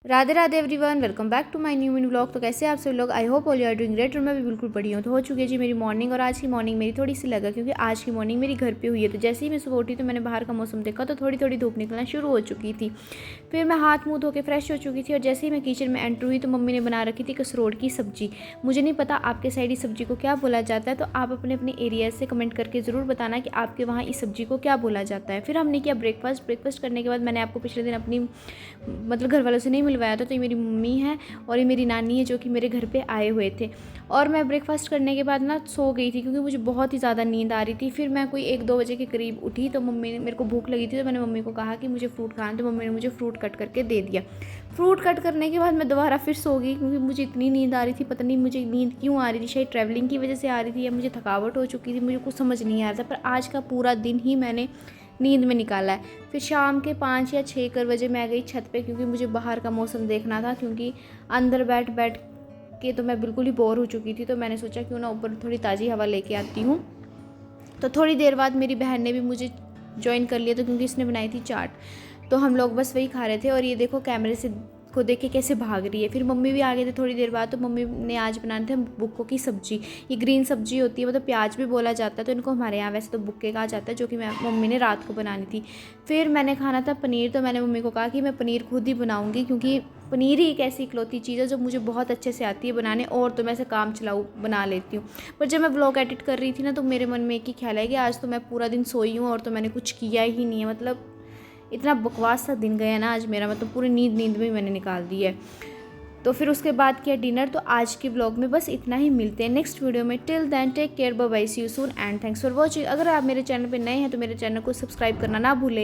Radhe Radhe everyone, welcome back to my new mini vlog. तो कैसे आप सभी लोग? I hope all you are doing great. और मैं भी बिल्कुल बढ़िया हूँ। तो हो चुकी है जी मेरी मॉर्निंग, और आज की मॉर्निंग मेरी थोड़ी सी लगा क्योंकि आज की मॉर्निंग मेरी घर पे हुई है। तो जैसे ही मैं सुबह उठी तो मैंने बाहर का मौसम देखा तो थोड़ी थोड़ी धूप निकलना शुरू हो चुकी थी। फिर मैं हाथ मुँह धो के फ्रेश हो चुकी थी और जैसे ही मैं किचन में एंटर हुई तो मम्मी ने बना रखी थी कसरोड़ की सब्जी। मुझे नहीं पता आपके साइड इस सब्जी को क्या बोला जाता है, तो आप अपने अपने एरिया से कमेंट करके ज़रूर बताना कि आपके वहाँ इस सब्जी को क्या बोला जाता है। फिर हमने किया ब्रेकफास्ट करने के बाद मैंने आपको पिछले दिन अपनी मतलब घर वालों से नहीं मिलवाया था, तो ये मेरी मम्मी है और ये मेरी नानी है जो कि मेरे घर पे आए हुए थे। और मैं ब्रेकफास्ट करने के बाद ना सो गई थी क्योंकि मुझे बहुत ही ज़्यादा नींद आ रही थी। फिर मैं कोई 1-2 बजे के करीब उठी तो मम्मी ने, मेरे को भूख लगी थी तो मैंने मम्मी को कहा कि मुझे फ्रूट खाना, तो मम्मी ने मुझे फ्रूट कट करके दे दिया। फ्रूट कट करने के बाद मैं दोबारा फिर सो गई क्योंकि मुझे इतनी नींद आ रही थी। पता नहीं मुझे नींद क्यों आ रही थी, शायद ट्रैवलिंग की वजह से आ रही थी या मुझे थकावट हो चुकी थी, मुझे कुछ समझ नहीं आ रहा था। पर आज का पूरा दिन ही मैंने नींद में निकाला है। फिर शाम के 5 या 6 बजे मैं गई छत पे क्योंकि मुझे बाहर का मौसम देखना था, क्योंकि अंदर बैठ बैठ के तो मैं बिल्कुल ही बोर हो चुकी थी। तो मैंने सोचा क्यों ना ऊपर थोड़ी ताज़ी हवा लेके आती हूँ। तो थोड़ी देर बाद मेरी बहन ने भी मुझे ज्वाइन कर लिया, तो क्योंकि इसने बनाई थी चाट, तो हम लोग बस वही खा रहे थे। और ये देखो कैमरे से को देख के कैसे भाग रही है। फिर मम्मी भी आ गए थे थोड़ी देर बाद, तो मम्मी ने आज बनाने थे बुक्कों की सब्जी। ये ग्रीन सब्जी होती है, मतलब प्याज भी बोला जाता है, तो इनको हमारे यहाँ वैसे तो बुक्के कहा जाता है, जो कि मम्मी ने रात को बनानी थी। फिर मैंने खाना था पनीर, तो मैंने मम्मी को कहा कि मैं पनीर खुद ही बनाऊँगी, क्योंकि पनीर ही एक ऐसी इकलौती चीज़ है जो मुझे बहुत अच्छे से आती है बनाने, और तो मैं ऐसे काम चलाऊ बना लेती हूँ। पर जब मैं व्लॉग एडिट कर रही थी ना, तो मेरे मन में एक ही ख्याल है कि आज तो मैं पूरा दिन सोई हूँ और तो मैंने कुछ किया ही नहीं है। मतलब इतना बकवास सा दिन गया ना आज मेरा, मतलब पूरी नींद में मैंने निकाल दी है। तो फिर उसके बाद किया डिनर। तो आज के व्लॉग में बस इतना ही, मिलते हैं नेक्स्ट वीडियो में। Till then take care, bye bye, see you soon and thanks for watching. अगर आप मेरे चैनल पे नए हैं तो मेरे चैनल को सब्सक्राइब करना ना भूलें।